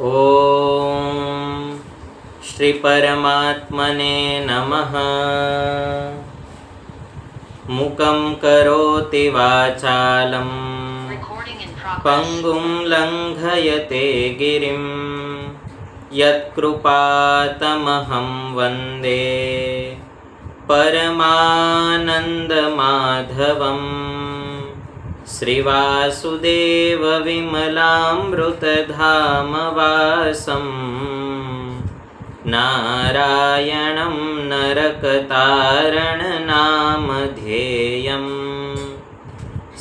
ઓમ શ્રી પરમાત્મને નમઃ. મુકં કરોતિ વાચાલં પંગું લંઘયતે ગિરિં યત્કૃપાતમહં વંદે પરમાનંદમાધવં. શ્રીવાસુદેવ વિમલામૃતધામવાસં નારાયણં નરકતારણનામધેયં.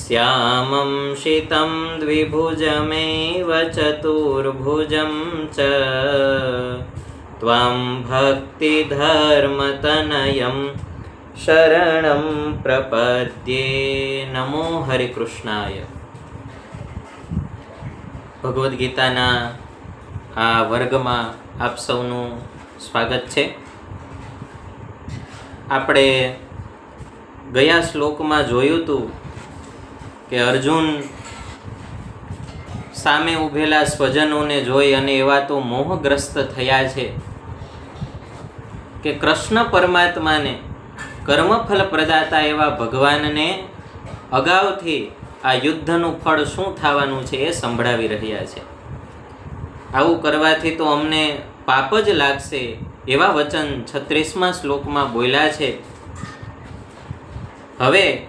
શ્યામં શીतं દ્વિભુજમેવ ચતુર્ભુજં ચ ત્વં ભક્તિધર્મતનયં શરણં પ્રપદ્યે. નમો હરિકૃષ્ણાય. ભગવદ્ ગીતાના આ વર્ગમાં આપ સૌનું સ્વાગત છે. આપણે ગયા શ્લોકમાં જોયું હતું કે અર્જુન સામે ઊભેલા સ્વજનોને જોઈ અને એવા તો મોહગ્રસ્ત થયા છે કે કૃષ્ણ પરમાત્માને, કર્મફલ પ્રદાતા એવા ભગવાનને અગાઉથી આ યુદ્ધનું ફળ શું થવાનું છે એ સંભળાવી રહ્યા છે. આવું કરવાથી તો અમને પાપ જ લાગશે એવા વચન 36મા શ્લોકમાં બોલ્યા છે. હવે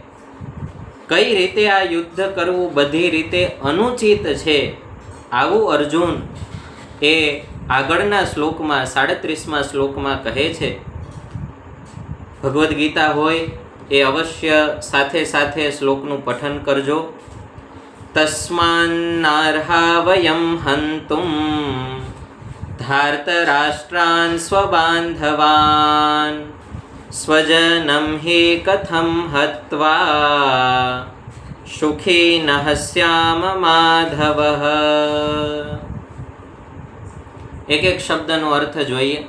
કઈ રીતે આ યુદ્ધ કરવું બધી રીતે અનુચિત છે આવું અર્જુન એ આગળના શ્લોકમાં 37મા શ્લોકમાં કહે છે. ભગવદ્ ગીતા હોય એ અવશ્ય સાથે સાથે શ્લોકનું પઠન કરજો. તસ્માન્નાર્હા વયમ હંતુમ ધાર્તરાષ્ટ્રાન સ્વબાંધવાન સ્વજનમ હિ કથમ હત્વા સુખી નઃ સ્યામ માધવઃ. એક એક શબ્દનો અર્થ જોઈએ.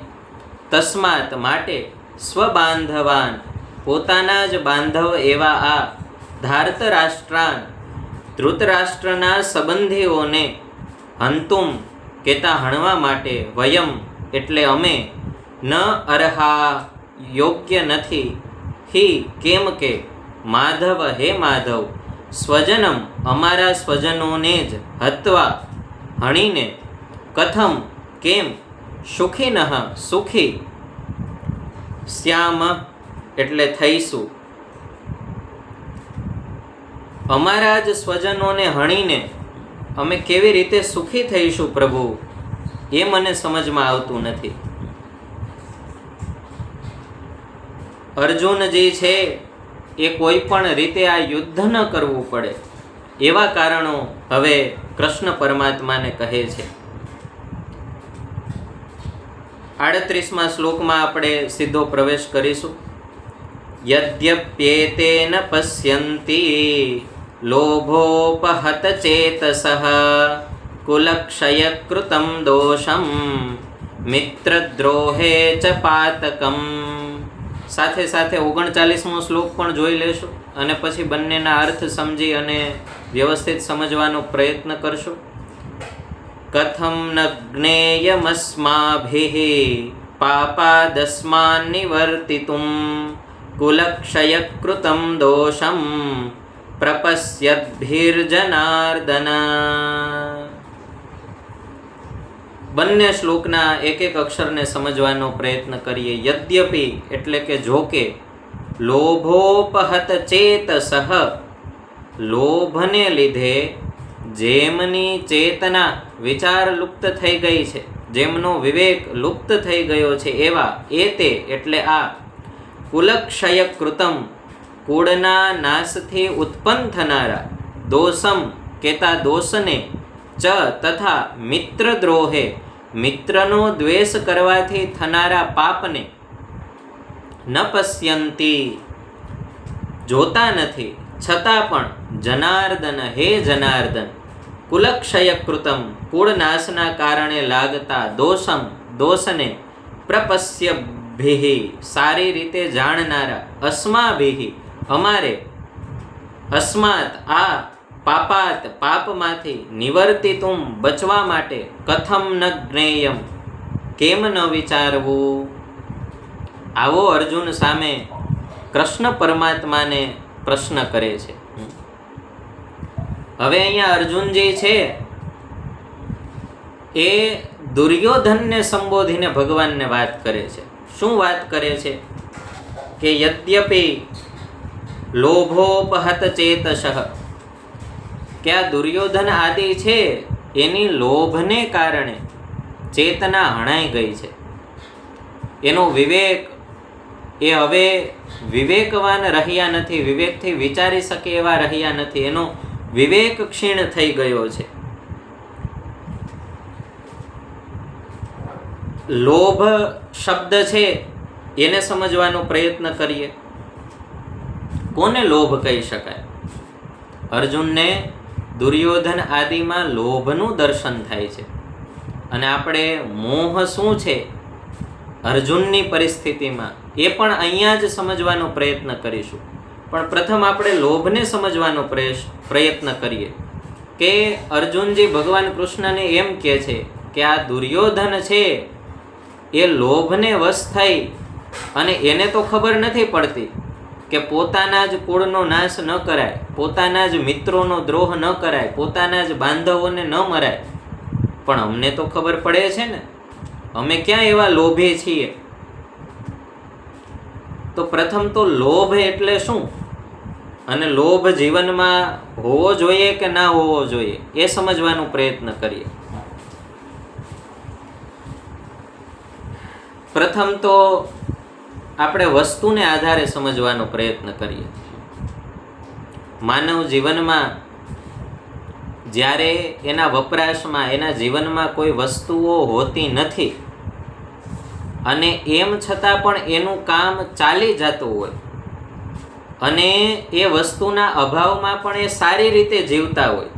તસ્માત માટે, સ્વબાંધવાન પોતાના જ બાંધવ એવા આ, ધાર્તરાષ્ટ્રાન ધૃતરાષ્ટ્રના સંબંધીઓને, હંતુમ કેતા હણવા માટે, વયમ એટલે અમે, ન અર્હા યોગ્ય નથી, હિ કેમ કે, માધવ હે માધવ, સ્વજનમ અમારા સ્વજનોને જ, હત્વા હણીને, કથમ કેમ, સુખીનઃ સુખી, શ્યામ એટલે થઈશું. અમારા જ સ્વજનોને હણીને અમે કેવી રીતે સુખી થઈશું પ્રભુ, એ મને સમજમાં આવતું નથી. અર્જુનજી છે એ કોઈ પણ રીતે આ યુદ્ધ ન કરવું પડે એવા કારણો હવે કૃષ્ણ પરમાત્માને કહે છે. 38મા શ્લોકમાં આપણે સીધો પ્રવેશ કરીશું. યદ્યપ્યેતેન પશ્યન્તિ લોભોપહત ચેતસઃ કુલક્ષયકૃતં દોષં મિત્રદ્રોહે ચ પાતકમ. સાથે સાથે 39મો શ્લોક પણ જોઈ લેશું અને પછી બંનેના અર્થ સમજી અને વ્યવસ્થિત સમજવાનો પ્રયત્ન કરશું. કથમ ન જ્ઞેયમસ્માભિઃ પાપાદસ્માન નિવર્તિતુમ કુલક્ષયકૃતં દોષં પ્રપશ્યદ્ભિર્જનાર્દન. બંને શ્લોકના એક એક અક્ષરને સમજવાનો પ્રયત્ન કરીએ. યદ્યપિ એટલે કે જોકે, લોભોપહત ચેતસઃ લોભને લીધે જેમની ચેતના વિચાર લુપ્ત થઈ ગઈ છે, જેમનો વિવેક લુપ્ત થઈ ગયો છે એવા, એ તે એટલે આ, કુલક્ષયકૃતમ કુળના નાશથી ઉત્પન્ન થનારા, દોષમ કેતા દોષને, ચ તથા મિત્રદ્રોહે મિત્રનો દ્વેષ કરવાથી થનારા પાપને, ન પશ્યંતી જોતા નથી, છતાં પણ, જનાર્દન હે જનાર્દન, કુલક્ષયકૃતમ કુળનાશના કારણે લાગતા, દોષમ દોષને, પ્રપશ્યભિઃ સારી રીતે જાણનારા, અસ્માભિઃ અમારે, અસ્માત આ પાપાત પાપમાંથી નિવર્તિતુમ બચવા માટે કથમ ન જ્ઞેયમ કેમ ન વિચારવું. આવો અર્જુન સામે કૃષ્ણ પરમાત્માને પ્રશ્ન કરે છે. હવે અહીંયા અર્જુનજી છે એ દુર્યોધનને સંબોધીને ભગવાનને વાત કરે છે. શું વાત કરે છે કે યદ્યપિ લોભોપહત ચેતસઃ, કે આ દુર્યોધન આદિ છે એની લોભને કારણે ચેતના હણાઈ ગઈ છે. એનો વિવેક એ હવે વિવેકવાન રહ્યા નથી, વિવેકથી વિચારી શકે એવા રહ્યા નથી. એનો વિવેક ક્ષીણ થઈ ગયો છે. લોભ શબ્દ છે એને સમજવાનો પ્રયત્ન કરીએ. કોને લોભ કહી શકાય? અર્જુનને દુર્યોધન આદિમાં લોભનું દર્શન થાય છે. અને આપણે મોહ શું છે અર્જુનની પરિસ્થિતિમાં એ પણ અહીંયા જ સમજવાનો પ્રયત્ન કરીશું. પણ પ્રથમ આપણે લોભને સમજવાનો પ્રયત્ન કરીએ કે અર્જુનજી ભગવાન કૃષ્ણને એમ કહે છે કે આ દુર્યોધન છે એ લોભને વશ થઈ અને એને તો ખબર નથી પડતી કે પોતાના જ કુળનો નાશ ન કરાય, પોતાના જ મિત્રોનો દ્રોહ ન કરાય, પોતાના જ બાંધવોને ન મરાય. પણ અમને તો ખબર પડે છે ને, અમે ક્યાં એવા લોભી છીએ. તો પ્રથમ તો લોભ એટલે શું અને લોભ જીવનમાં હોવો જોઈએ કે ના હોવો જોઈએ એ સમજવાનો પ્રયત્ન કરીએ. પ્રથમ તો આપણે વસ્તુને આધારે સમજવાનો પ્રયત્ન કરીએ. માનવ જીવનમાં જ્યારે એના વપરાશમાં એના જીવનમાં કોઈ વસ્તુઓ હોતી નથી અને એમ છતાં પણ એનું કામ ચાલી જતું હોય અને એ વસ્તુના અભાવમાં પણ એ સારી રીતે જીવતા હોય,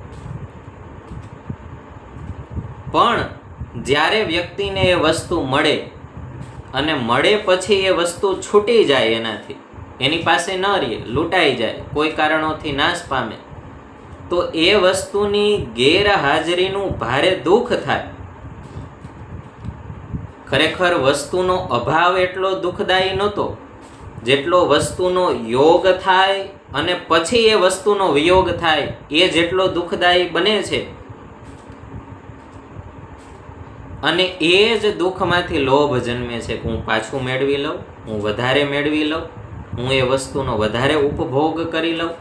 પણ જ્યારે વ્યક્તિને એ વસ્તુ મળે અને મળે પછી એ વસ્તુ છૂટી જાય એનાથી, એની પાસે ન રહે, લૂંટાઈ જાય, કોઈ કારણોથી નાશ પામે, તો એ વસ્તુની ગેરહાજરીનું ભારે દુઃખ થાય. ખરેખર વસ્તુનો અભાવ એટલો દુઃખદાયી નહોતો જેટલો વસ્તુનો યોગ થાય અને પછી એ વસ્તુનો વિયોગ થાય એ જેટલો દુઃખદાયી બને છે. અને એ જ દુઃખમાંથી લોભ જન્મે છે કે હું પાછું મેળવી લઉં, હું વધારે મેળવી લઉં, હું એ વસ્તુનો વધારે ઉપભોગ કરી લઉં.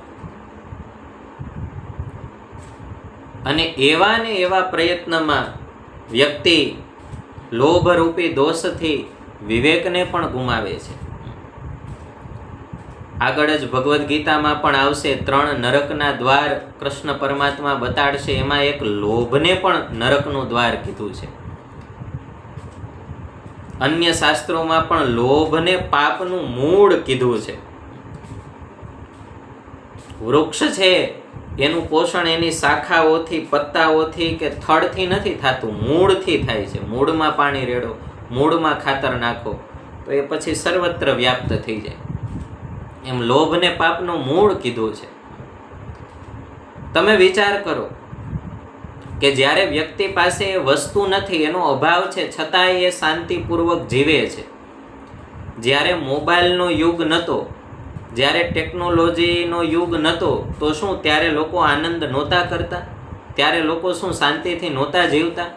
અને એવા ને એવા પ્રયત્નમાં વ્યક્તિ લોભરૂપી દોષથી વિવેકને પણ ગુમાવે છે. આગળ જ ભગવદ્ ગીતામાં પણ આવશે 3 નરકના દ્વાર કૃષ્ણ પરમાત્મા બતાડશે. એમાં એક લોભને પણ નરકનું દ્વાર કીધું છે. અન્ય શાસ્ત્રોમાં પણ લોભને પાપનું મૂળ કીધું છે. વૃક્ષ છે એનું પોષણ એની શાખાઓથી, પત્તાઓથી કે થડથી નથી થતું, મૂળથી થાય છે. મૂળમાં પાણી રેડો, મૂળમાં ખાતર નાખો તો એ પછી સર્વત્ર વ્યાપ્ત થઈ જાય. એમ લોભને પાપનું મૂળ કીધું છે. તમે વિચાર કરો કે જ્યારે વ્યક્તિ પાસે વસ્તુ નથી, એનો અભાવ છે, છતાંય એ શાંતિપૂર્વક જીવે છે. જ્યારે મોબાઈલનો યુગ નહોતો, જ્યારે ટેકનોલોજીનો યુગ નહોતો, તો શું ત્યારે લોકો આનંદ નહોતા કરતા? ત્યારે લોકો શું શાંતિથી નહોતા જીવતા?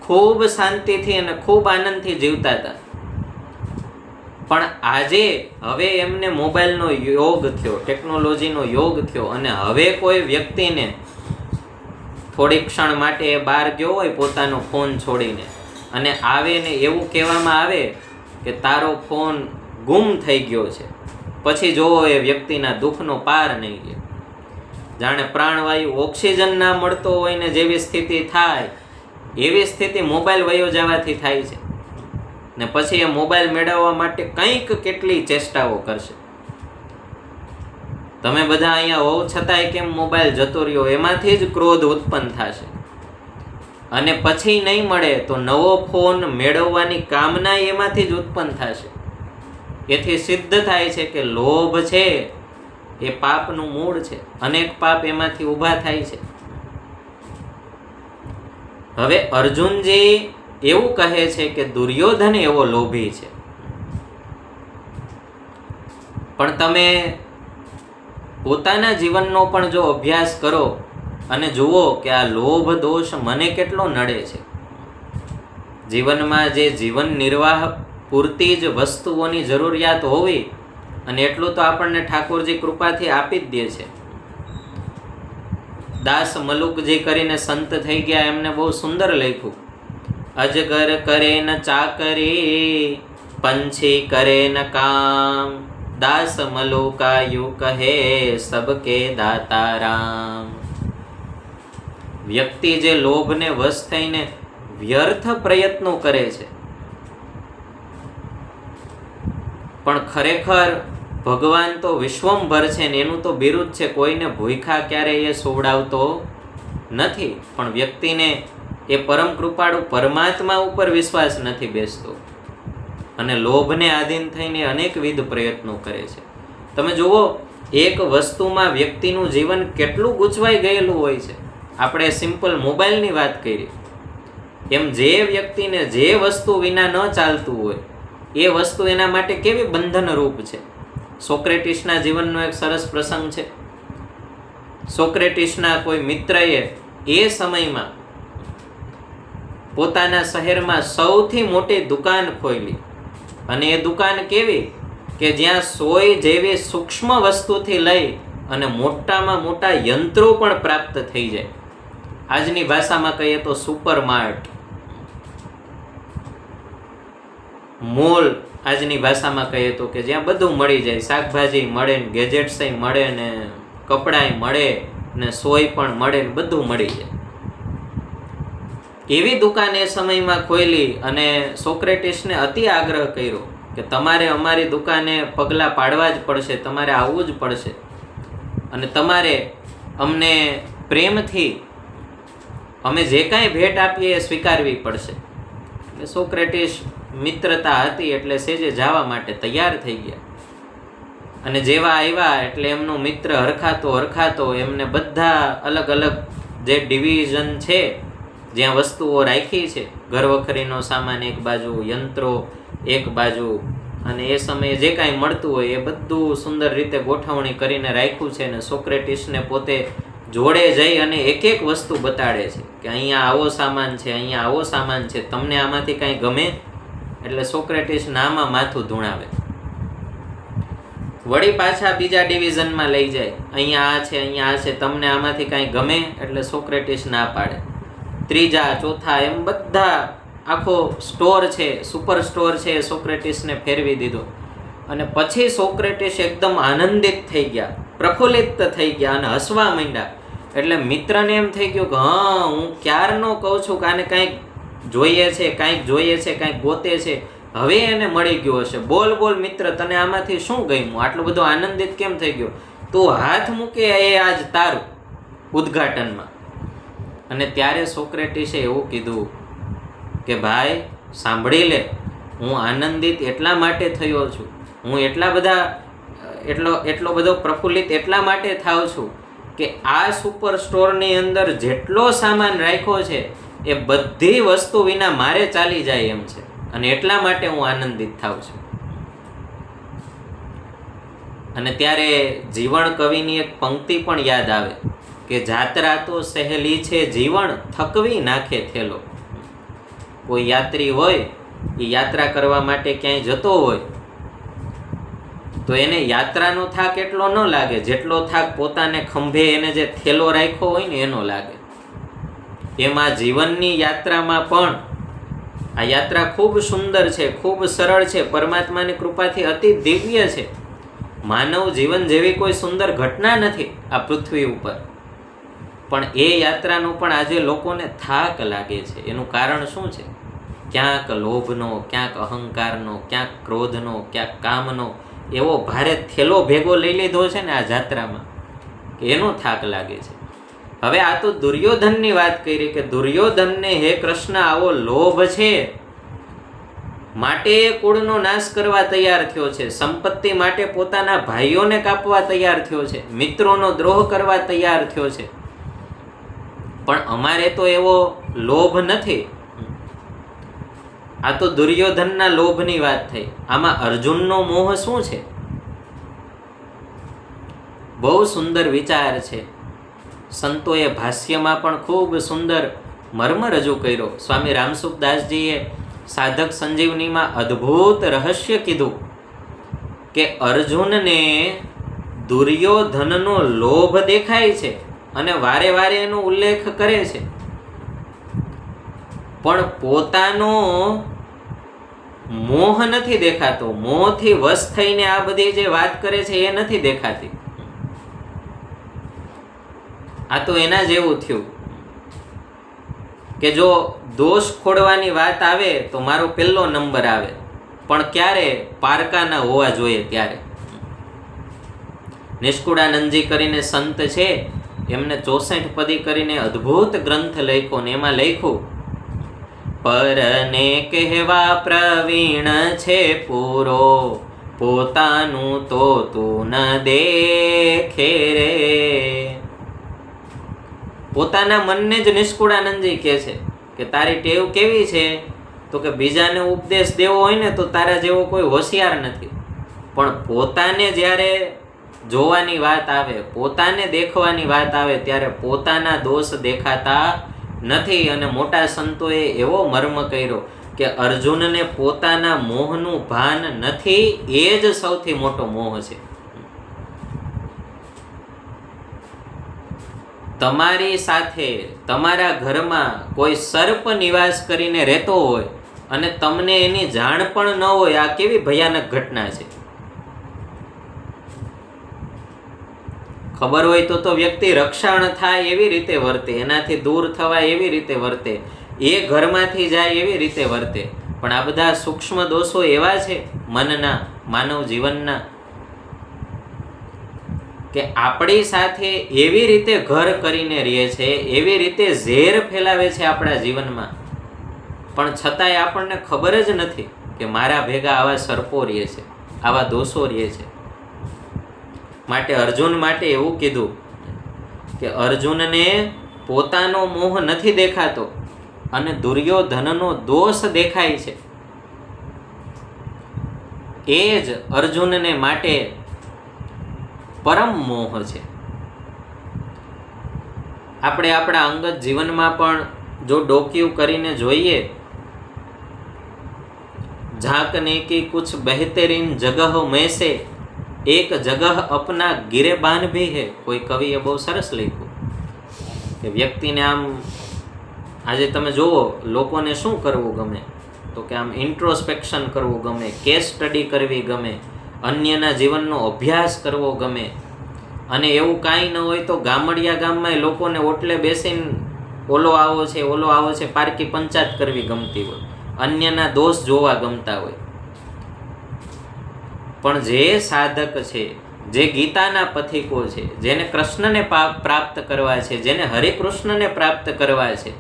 ખૂબ શાંતિથી અને ખૂબ આનંદથી જીવતા હતા. પણ આજે હવે એમને મોબાઈલનો યોગ થયો, ટેકનોલોજીનો યોગ થયો અને હવે કોઈ વ્યક્તિને થોડી ક્ષણ માટે એ બહાર ગયો હોય પોતાનો ફોન છોડીને અને આવે ને એવું કહેવામાં આવે કે તારો ફોન ગુમ થઈ ગયો છે, પછી જોવો એ વ્યક્તિના દુઃખનો પાર નહીં રહે. જાણે પ્રાણવાયુ ઓક્સિજન ના મળતો હોય ને જેવી સ્થિતિ થાય એવી સ્થિતિ મોબાઈલ વયો જવાથી થાય છે. ને પછી એ મોબાઈલ મેળવવા માટે કંઈક કેટલી ચેષ્ટાઓ કરશે. તમે બધા અહીંયા હોવ છતાંય કેમ મોબાઈલ જતો રહ્યો, એમાંથી જ ક્રોધ ઉત્પન્ન થશે. અને પછી નહીં મળે તો નવો ફોન મેળવવાની કામના એમાંથી જ ઉત્પન્ન થશે. એથી સિદ્ધ થાય છે કે લોભ છે એ પાપનું મૂળ છે. અનેક પાપ એમાંથી ઊભા થાય છે. હવે અર્જુનજી એવું કહે છે કે દુર્યોધન એવો લોભી છે, પણ તમે પોતાના જીવનનો પણ જો અભ્યાસ કરો અને જુઓ કે આ લોભ દોષ મને કેટલો નડે છે. જીવનમાં જે જીવન નિર્વાહ પૂરતી જ વસ્તુઓની જરૂરિયાત હોવી, અને એટલું તો આપણને ઠાકોરજી કૃપાથી આપી જ દે છે. દાસ મલુકજી કરીને સંત થઈ ગયા, એમને બહુ સુંદર લખ્યું. અજગર કરે ન ચાકરી, પંછી કરે ન કામ, દાસ મલુકાયુ કહે સબકે દાતા રામ. વ્યક્તિ જે લોભને વશ થઈને વ્યર્થ પ્રયત્નો કરે છે, પણ ખરેખર ભગવાન તો વિશ્વંભર છે ને એનું તો બિરુદ છે, કોઈને ભૂખ્યા ક્યારેય એ સોવડાવતો નથી. પણ વ્યક્તિને એ પરમ કૃપાળુ પરમાત્મા ઉપર વિશ્વાસ નથી બેસતો અને લોભને આધીન થઈને અનેકવિધ પ્રયત્નો કરે છે. તમે જુઓ, એક વસ્તુમાં વ્યક્તિનું જીવન કેટલું ગૂંચવાઈ ગયેલું હોય છે. આપણે સિમ્પલ મોબાઈલની વાત કરી, એમ જે વ્યક્તિને જે વસ્તુ વિના ન ચાલતું હોય એ વસ્તુ એના માટે કેવી બંધનરૂપ છે. સોક્રેટિસના જીવનનો એક સરસ પ્રસંગ છે. સોક્રેટિસના કોઈ મિત્રએ એ સમયમાં પોતાના શહેરમાં સૌથી મોટી દુકાન ખોલી, અને એ દુકાન કેવી કે જ્યાં સોય જેવી સૂક્ષ્મ વસ્તુથી લઈ અને મોટામાં મોટા યંત્રો પણ પ્રાપ્ત થઈ જાય. આજની ભાષામાં કહીએ તો સુપર માર્ટ, મોલ આજની ભાષામાં કહીએ તો, કે જ્યાં બધું મળી જાય. શાકભાજી મળે ને ગેજેટ્સય મળે ને કપડાય મળે ને સોય પણ મળે ને બધું મળી જાય. એવી દુકાન એ સમયમાં ખોલી અને સોક્રેટિસને અતિ આગ્રહ કર્યો કે તમારે અમારી દુકાને પગલાં પાડવા જ પડશે, તમારે આવવું જ પડશે અને તમારે અમને પ્રેમથી અમે જે કાંઈ ભેટ આપીએ એ સ્વીકારવી પડશે. એટલે સોક્રેટિસ મિત્રતા હતી એટલે સેજે જવા માટે તૈયાર થઈ ગયા. અને જેવા આવ્યા એટલે એમનો મિત્ર હરખાતો એમને બધા અલગ અલગ જે ડિવિઝન છે, જ્યાં વસ્તુઓ રાખી છે, ઘર વખરીનો સામાન એક બાજુ, યંત્રો એક બાજુ, અને એ સમયે જે કાંઈ મળતું હોય એ બધું સુંદર રીતે ગોઠવણી કરીને રાખ્યું છે. અને સોક્રેટિસને પોતે જોડે જઈ અને એક એક વસ્તુ બતાડે છે કે અહીંયા આવો સામાન છે, અહીંયા આવો સામાન છે, તમને આમાંથી કાંઈ ગમે? એટલે સોક્રેટિસ નામાં માથું ધૂણાવે. વળી પાછા બીજા ડિવિઝનમાં લઈ જાય, અહીંયા આ છે, અહીંયા આ છે, તમને આમાંથી કાંઈ ગમે? એટલે સોક્રેટિસ ના પાડે. ત્રીજા ચોથા એમ બધા આખો સ્ટોર છે, સુપર સ્ટોર છે, એ સોક્રેટિસને ફેરવી દીધો. અને પછી સોક્રેટિસ એકદમ આનંદિત થઈ ગયા, પ્રફુલ્લિત થઈ ગયા અને હસવા માંડ્યા. એટલે મિત્રને એમ થઈ ગયું કે હા, હું ક્યારનો કહું છું કે આને કાંઈક જોઈએ છે, કાંઈક ગોતે છે, હવે એને મળી ગયો હશે. બોલ મિત્ર, તને આમાંથી શું ગમ્યું? આટલો બધો આનંદિત કેમ થઈ ગયો? તું હાથ મૂકે એ આજ તારું ઉદ્ઘાટનમાં. અને ત્યારે સોક્રેટિસે એવું કીધું કે ભાઈ સાંભળી લે, હું આનંદિત એટલા માટે થયો છું, હું એટલો બધો પ્રફુલ્લિત એટલા માટે થાવ છું કે આ સુપર સ્ટોરની અંદર જેટલો સામાન રાખ્યો છે એ બધી વસ્તુ વિના મારે ચાલી જાય એમ છે, અને એટલા માટે હું આનંદિત થાવ છું. અને ત્યારે જીવણ કવિની એક પંક્તિ પણ યાદ આવે કે જાત્રા તો સહેલી છે જીવન, થકવી નાખે થેલો. કોઈ યાત્રી હોય, એ યાત્રા કરવા માટે ક્યાંય જતો હોય તો એને યાત્રાનો થાક એટલો ન લાગે જેટલો થાક પોતાને ખંભે એને જે થેલો રાખ્યો હોય ને એનો લાગે. એમાં જીવનની યાત્રામાં પણ આ યાત્રા ખૂબ સુંદર છે, ખૂબ સરળ છે, પરમાત્માની કૃપાથી અતિ દિવ્ય છે. માનવ જીવન જેવી કોઈ સુંદર ઘટના નથી આ પૃથ્વી ઉપર, પણ એ યાત્રાનો પણ આજે લોકોને થાક લાગે છે. એનું કારણ શું છે? ક્યાંક લોભનો, ક્યાંક અહંકારનો, ક્યાંક ક્રોધનો, ક્યાંક કામનો એવો ભારે થેલો ભેગો લઈ લીધો છે ને આ જાત્રામાં કે એનો થાક લાગે છે. હવે આ તો દુર્યોધનની વાત કરી કે દુર્યોધનને હે કૃષ્ણ આવો લોભ છે, માટે એ કુળનો નાશ કરવા તૈયાર થયો છે, સંપત્તિ માટે પોતાના ભાઈઓને કાપવા તૈયાર થયો છે, મિત્રોનો દ્રોહ કરવા તૈયાર થયો છે. પણ અમારે તો એવો લોભ નથી. આ તો દુર્યોધનના લોભની વાત થઈ. આમાં અર્જુનનો મોહ શું છે? બહુ સુંદર વિચાર છે. સંતોએ ભાષ્યમાં પણ ખૂબ સુંદર મર્મ રજૂ કર્યો. સ્વામી રામસુખદાસજીએ સાધક સંજીવનીમાં અદ્ભુત રહસ્ય કીધું કે અર્જુનને દુર્યોધનનો લોભ દેખાય છે અને વારે વારે એનો ઉલ્લેખ કરે છે, પણ પોતાનો મોહ નથી દેખાતો. મોહથી વશ થઈને આ બધી જે વાત કરે છે એ નથી દેખાતી. આ તો એના જેવું થયું કે જો દોષ ખોડવાની વાત આવે તો મારો પહેલો નંબર આવે, પણ ક્યારે? પારકાના હોવા જોઈએ ત્યારે. નિષ્કુળાનંદજી કરીને સંત છે, એમને 64 પદી કરીને અદ્ભુત ગ્રંથ લખ્યો ને એમાં લખ્યું, પરને કહેવા પ્રવીણ છે પૂરો, પોતાનું તો તું ન દેખે રે. પોતાના મનને જ નિષ્કુળાનંદજી કહે છે કે તારી ટેવ કેવી છે? તો કે બીજાને ઉપદેશ દેવો હોય ને તો તારા જેવો કોઈ હોશિયાર નથી, પણ પોતાને જ્યારે જોવાની વાત આવે, પોતાને દેખવાની વાત આવે ત્યારે પોતાના દોષ દેખાતા નથી. અને મોટા સંતોએ એવો મર્મ કર્યો કે અર્જુનને પોતાના મોહનું ભાન નથી, એ જ સૌથી મોટો મોહ છે. તમારી સાથે તમારા ઘરમાં કોઈ સર્પ નિવાસ કરીને રહેતો હોય અને તમને એની જાણ પણ ન હોય, આ કેવી ભયાનક ઘટના છે. ખબર હોય તો વ્યક્તિ રક્ષણ થાય એવી રીતે વર્તે, એનાથી દૂર થવાય એવી રીતે વર્તે, એ ઘરમાંથી જાય એવી રીતે વર્તે. પણ આ બધા સૂક્ષ્મ દોષો એવા છે મનના, માનવ જીવનના, કે આપણી સાથે એવી રીતે ઘર કરીને રહે છે, એવી રીતે ઝેર ફેલાવે છે આપણા જીવનમાં, પણ છતાંય આપણને ખબર જ નથી કે મારા ભેગા આવા સર્પો રહે છે, આવા દોષો રહે છે. માટે અર્જુન માટે એવું કીધું કે અર્જુનને પોતાનો મોહ નથી દેખાતો અને દુર્યોધનનો દોષ દેખાય છે. એ જ અર્જુનને માટે પરમ મોહ છે. આપણે આપણા અંગત જીવનમાં પણ જો ડોક્યું કરીને જોઈએ, ઝાંકને કી કુછ બહેતરીન જગહ મેં સે એક જગહ અપના ગિરેબાન ભી હે. કોઈ કવિએ બહુ સરસ લખ્યું કે વ્યક્તિને આમ આજે તમે જુઓ, લોકોને શું કરવું ગમે? તો કે આમ ઇન્ટ્રોસ્પેક્શન કરવું ગમે, કેસ સ્ટડી કરવી ગમે, અન્યના જીવનનો અભ્યાસ કરવો ગમે. અને એવું કાંઈ ન હોય તો ગામડિયા ગામમાં લોકોને ઓટલે બેસીને ઓલો આવો છે, ઓલો આવો છે, પારકી પંચાયત કરવી ગમતી હોય, અન્યના દોષ જોવા ગમતા હોય. પણ જે સાધક છે, જે ગીતાના પથિકો છે, જેને કૃષ્ણને પ્રાપ્ત કરવા છે, જેને હરિકૃષ્ણને પ્રાપ્ત કરવા છે,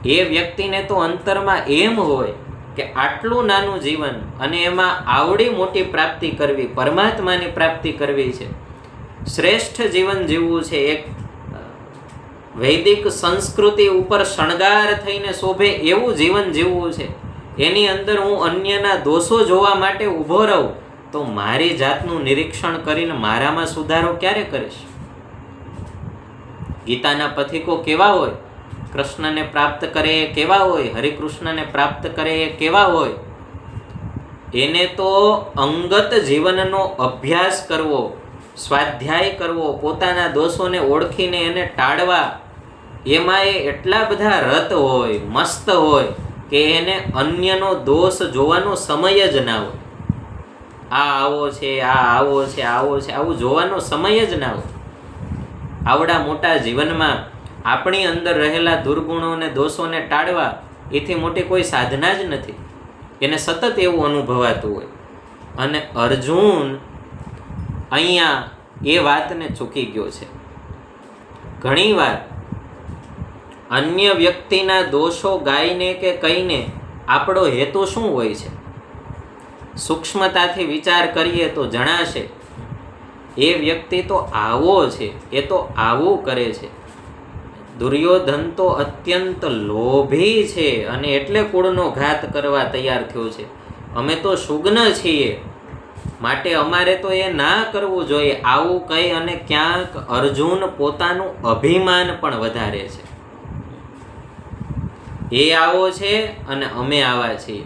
એ વ્યક્તિને તો અંતરમાં એમ હોય કે આટલું નાનું જીવન અને એમાં આવડી મોટી પ્રાપ્તિ કરવી, પરમાત્માની પ્રાપ્તિ કરવી છે, શ્રેષ્ઠ જીવન જીવવું છે, એક વૈદિક સંસ્કૃતિ ઉપર શણગાર થઈને શોભે એવું જીવન જીવવું છે. એની અંદર હું અન્યના દોષો જોવા માટે ઊભો રહું તો મારી જાતનું નિરીક્ષણ કરીને મારામાં સુધારો ક્યારે કરીશ? ગીતાના પથિકો કેવા હોય? કૃષ્ણને પ્રાપ્ત કરે એ કેવા હોય? હરિકૃષ્ણને પ્રાપ્ત કરે એ કેવા હોય? એને તો અંગત જીવનનો અભ્યાસ કરવો, સ્વાધ્યાય કરવો, પોતાના દોષોને ઓળખીને એને ટાળવા, એમાં એ એટલા બધા રત હોય, મસ્ત હોય કે એને અન્યનો દોષ જોવાનો સમય જ ના હોય. આ આવો છે, આ આવો છે, આવો છે, આવું જોવાનો સમય જ ના હોય. આવડા મોટા જીવનમાં આપણી અંદર રહેલા દુર્ગુણો અને દોષોને ટાળવા એથી મોટી કોઈ સાધના જ નથી. એને સતત એવું અનુભવાતું હોય. અને અર્જુન અહીંયા એ વાતને ચૂકી ગયો છે. ઘણીવાર અન્ય વ્યક્તિના દોષો ગાઈને કે કહીને આપણો હેતુ શું હોય છે? સૂક્ષ્મતાથી વિચાર કરીએ તો જણાશે એ વ્યક્તિ તો આવો છે, એ તો આવું કરે છે. દુર્યોધન તો અત્યંત લોભી છે અને એટલે કુળનો ઘાત કરવા તૈયાર થયો છે. અમે તો સુગ્ન છીએ, માટે અમારે તો એ ના કરવું જોઈએ. આવું કહી અને ક્યાંક અર્જુન પોતાનું અભિમાન પણ વધારે છે. એ આવો છે અને અમે આવા છીએ.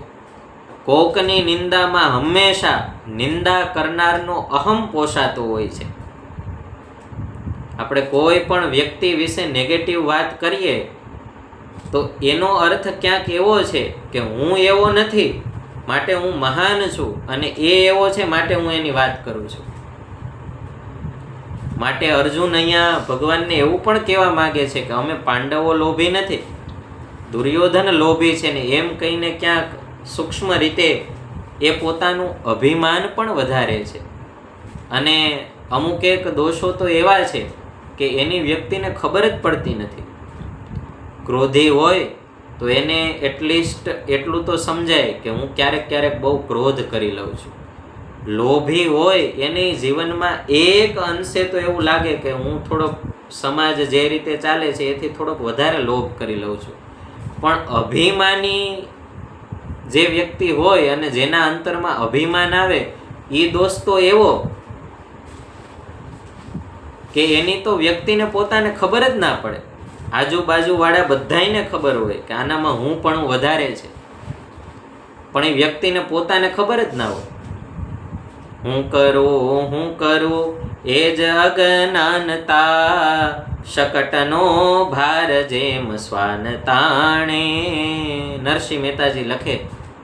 કોકની નિંદામાં હંમેશા નિંદા કરનારનો અહમ પોષાતો હોય છે. આપણે કોઈ પણ વ્યક્તિ વિશે નેગેટિવ વાત કરીએ તો એનો અર્થ ક્યાંક એવો છે કે હું એવો નથી, માટે હું મહાન છું, અને એ એવો છે માટે હું એની વાત કરું છું. માટે અર્જુન અહીંયા ભગવાનને એવું પણ કહેવા માંગે છે કે અમે પાંડવો લોભી નથી, દુર્યોધન લોભી છે ને એમ કહીને ક્યાંક સૂક્ષ્મ રીતે એ પોતાનું અભિમાન પણ વધારે છે. અને અમુક એક દોષો તો એવા છે કે એની વ્યક્તિને ખબર જ પડતી નથી. ક્રોધી હોય તો એને એટલીસ્ટ એટલું તો સમજાય કે હું ક્યારેક ક્યારેક બહુ ક્રોધ કરી લઉં છું. લોભી હોય એની જીવનમાં એક અંશે તો એવું લાગે કે હું થોડોક સમાજ જે રીતે ચાલે છે એથી થોડોક વધારે લોભ કરી લઉં છું. પણ અભિમાની જે વ્યક્તિ હોય અને જેના અંતરમાં અભિમાન આવે એ દોષ તો એવો કે એની તો વ્યક્તિને પોતાને ખબર જ ના પડે. આજુબાજુવાળા બધાયને ખબર હોય કે આનામાં હું પણ વધારે છે, પણ એ વ્યક્તિને પોતાને ખબર જ ના હોય. હું કરું એ જ અજ્ઞાનતા, શકટનો ભાર જેમ શ્વાન તાણે. નરસિંહ મહેતાજી લખે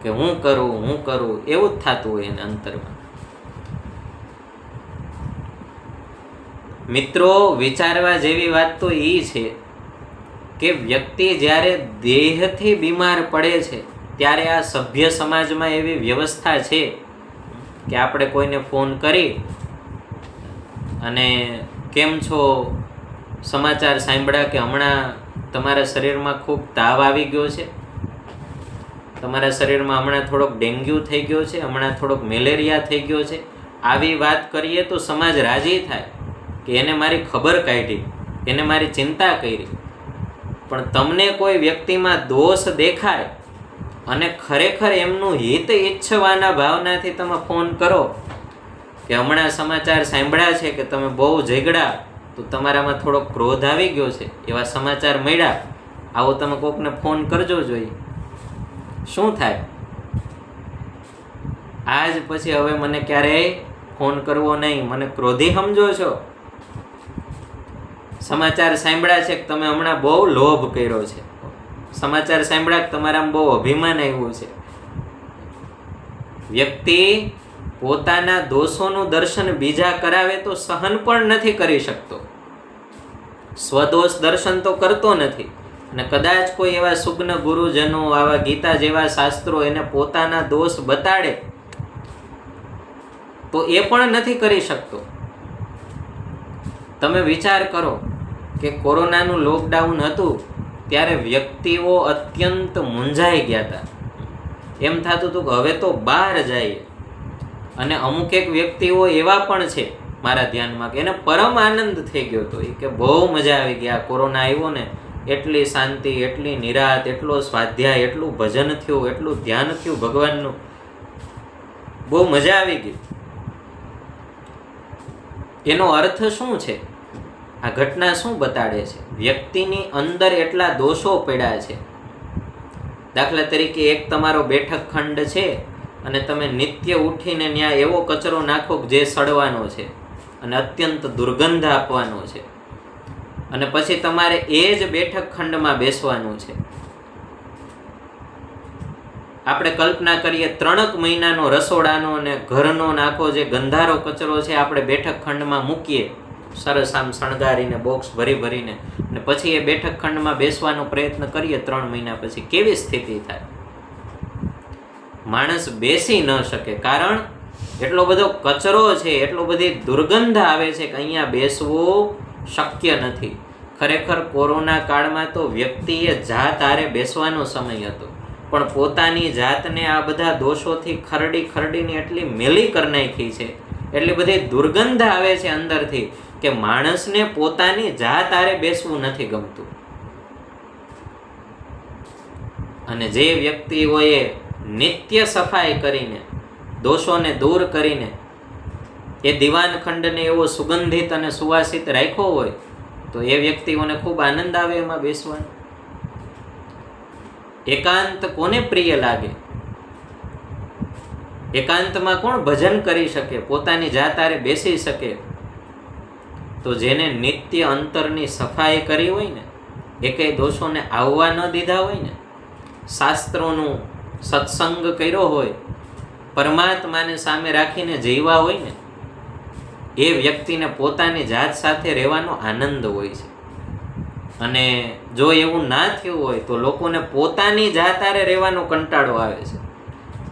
કે હું કરું એવું જ થતું હોય એના અંતરમાં. મિત્રો, વિચારવા જેવી વાત તો એ છે કે વ્યક્તિ જ્યારે દેહથી બીમાર પડે છે ત્યારે આ સભ્ય સમાજમાં એવી વ્યવસ્થા છે કે આપણે કોઈને ફોન કરી અને કેમ છો, સમાચાર સાંભળ્યા કે હમણાં તમારા શરીરમાં ખૂબ તાવ આવી ગયો છે, તમારા શરીરમાં હમણાં થોડોક ડેન્ગ્યુ થઈ ગયો છે, હમણાં થોડોક મેલેરિયા થઈ ગયો છે. આવી વાત કરીએ તો સમાજ રાજી થાય કે એને મારી ખબર કાઢી, એને મારી ચિંતા કરી. પણ તમને કોઈ વ્યક્તિમાં દોષ દેખાય અને ખરેખર એમનું હિત ઈચ્છવાના ભાવનાથી તમે ફોન કરો કે હમણાં સમાચાર સાંભળ્યા છે કે તમે બહુ ઝઘડા, તો તમારામાં થોડોક ક્રોધ આવી ગયો છે, એવા સમાચાર મળ્યા, આવો તમે કોકને ફોન કરજો જોઈએ. શું થાય? આજ પછી હવે મને ક્યારેય ફોન કરવો નહીં, મને ક્રોધી સમજો છો. સમાચાર સાંભળ્યા છે કે તમે હમણાં બહુ લોભ કર્યો છે, સમાચાર સાંભળ્યા કે તમારામાં બહુ અભિમાન આવ્યું છે. વ્યક્તિ પોતાના દોષોનું દર્શન બીજા કરાવે તો સહન પણ નથી કરી શકતો, સ્વદોષ દર્શન તો કરતો નથી. અને કદાચ કોઈ એવા સુગ્ન ગુરુજનો, આવા ગીતા જેવા શાસ્ત્રો એને પોતાના દોષ બતાડે તો એ પણ નથી કરી શકતો. તમે વિચાર કરો કે કોરોનાનું લોકડાઉન હતું ત્યારે વ્યક્તિઓ અત્યંત મૂંઝાઈ ગયા હતા. એમ થતું હતું કે હવે તો બહાર જઈએ. અને અમુક એક વ્યક્તિઓ એવા પણ છે મારા ધ્યાનમાં કે એને પરમ આનંદ થઈ ગયો હતો, કે બહુ મજા આવી ગઈ. આ કોરોના આવ્યો ને એટલી શાંતિ, એટલી નિરાત, એટલો સ્વાધ્યાય, એટલું ભજન થયું, એટલું ધ્યાન થયું ભગવાનનું, બહુ મજા આવી ગઈ. એનો અર્થ શું છે? આ ઘટના શું બતાડે છે? વ્યક્તિની અંદર એટલા દોષો પડ્યા છે. દાખલા તરીકે એક તમારો બેઠક ખંડ છે અને તમે નિત્ય ઉઠીને ત્યાં એવો કચરો નાખો જે સડવાનો છે અને અત્યંત દુર્ગંધ આપવાનો છે, અને પછી તમારે એ જ બેઠક ખંડમાં બેસવાનું છે. આપણે કલ્પના કરીએ 3 મહિનાનો રસોડાનો અને ઘરનો નાખો જે ગંધારો કચરો છે આપણે બેઠક ખંડમાં મૂકીએ, સરસ આમ શણગારીને બોક્સ ભરીને, અને પછી એ બેઠક ખંડમાં બેસવાનો પ્રયત્ન કરીએ 3 મહિના પછી, કેવી સ્થિતિ થાય? માણસ બેસી ન શકે, કારણ એટલો બધો કચરો છે, એટલો બધી દુર્ગંધ આવે છે કે અહીંયા બેસવું શક્ય નથી. ખરેખર કોરોના કાળમાં તો વ્યક્તિએ જાત હારે બેસવાનો સમય હતો. પણ પોતાની જાતને આ બધા દોષોથી ખરડીને એટલી મેલી કરી નાખી છે, એટલી બધી દુર્ગંધ આવે છે અંદરથી કે માણસને પોતાની જાત આરે બેસવું નથી ગમતું. અને જે વ્યક્તિઓએ નિત્ય સફાઈ કરીને, દોષોને દૂર કરીને એ દિવાનખંડને એવો સુગંધિત અને સુવાસિત રાખ્યો હોય તો એ વ્યક્તિઓને ખૂબ આનંદ આવે એમાં બેસવાનો. એકાંત કોને પ્રિય લાગે? એકાંતમાં કોણ ભજન કરી શકે, પોતાની જાત આરે બેસી શકે? તો જેને નિત્ય અંતરની સફાઈ કરી હોય ને, એકેય દોષોને આવવા ન દીધા હોય ને, શાસ્ત્રોનું સત્સંગ કર્યો હોય, પરમાત્માને સામે રાખીને જીવવા હોય ને, એ વ્યક્તિને પોતાની જાત સાથે રહેવાનો આનંદ હોય છે. અને જો એવું ના થયું હોય તો લોકોને પોતાની જાત હારે રહેવાનો કંટાળો આવે છે.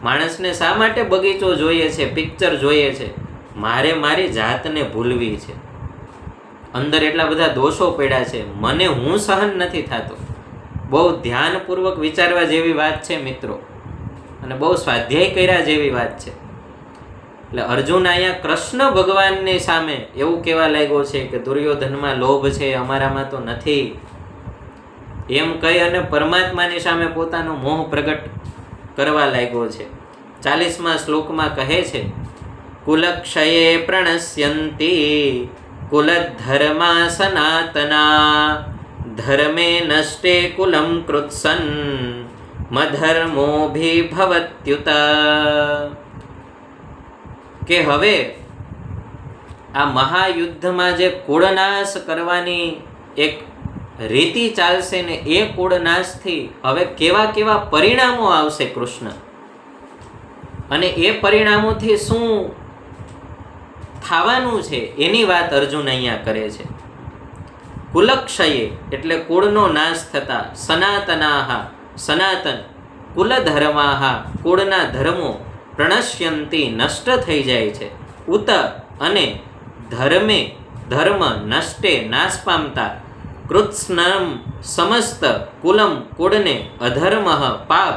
માણસને શા માટે બગીચો જોઈએ છે, પિક્ચર જોઈએ છે? મારે મારી જાતને ભૂલવી છે. અંદર એટલા બધા દોષો પડ્યા છે, મને હું સહન નથી થતો. બહુ ધ્યાનપૂર્વક વિચારવા જેવી વાત છે મિત્રો, અને બહુ સ્વાધ્યાય કર્યા જેવી વાત છે. એટલે અર્જુન અહીંયા કૃષ્ણ ભગવાનની સામે એવું કહેવા લાગ્યો છે કે દુર્યોધનમાં લોભ છે, અમારામાં તો નથી, એમ કહી અને પરમાત્માની સામે પોતાનો મોહ પ્રગટ કરવા લાગ્યો છે. 40મા શ્લોકમાં કહે છે, કુલક્ષયે પ્રણશ્યંતિ કુલધર્મા સનાતના ધર્મે નષ્ટે કુલમ કૃત્સન મધર્મોભિભવત્યુત. કે હવે આ મહાયુદ્ધમાં જે કુળનાશ કરવાની એક રીતિ ચાલશે ને, એ કુળનાશથી હવે કેવા કેવા પરિણામો આવશે કૃષ્ણ, અને એ પરિણામોથી શું થવાનું છે એની વાત અર્જુન અહીંયા કરે છે. કુલક્ષયે એટલે કુળનો નાશ થતા, સનાતનાહા સનાતન, કુલધર્માહા કુળના ધર્મો, પ્રણશ્યંતિ નષ્ટ થઈ જાય છે, ઉત અને ધર્મે ધર્મ નષ્ટે નાશ પામતા, કૃત્સ્નમ સમસ્ત કુલમ કુળને, અધર્મ પાપ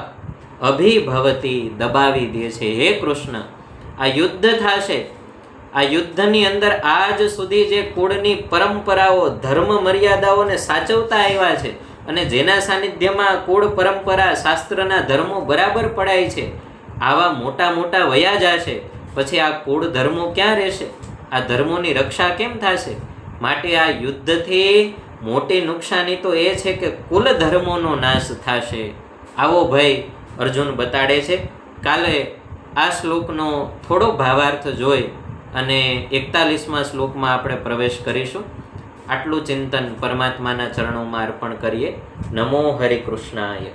અભિભવતી દબાવી દે છે. હે કૃષ્ણ, આ યુદ્ધ થશે, આ યુદ્ધની અંદર આજ સુધી જે કુળની પરંપરાઓ, ધર્મ મર્યાદાઓને સાચવતા આવ્યા છે, અને જેના સાનિધ્યમાં કુળ પરંપરા, શાસ્ત્રના ધર્મો બરાબર પડાય છે, આવા મોટા મોટા વયા જશે, પછી આ કુળ ધર્મો ક્યાં રહેશે? આ ધર્મોની રક્ષા કેમ થશે? માટે આ યુદ્ધથી મોટી નુકસાની તો એ છે કે કુલ ધર્મોનો નાશ થશે. આવો ભય અર્જુન બતાડે છે. કાલે આ શ્લોકનો થોડો ભાવાર્થ જોઈ અને 41મા શ્લોકમાં આપણે પ્રવેશ કરીશું. આટલું ચિંતન પરમાત્માના ચરણોમાં અર્પણ કરીએ. નમો હરિ કૃષ્ણાય.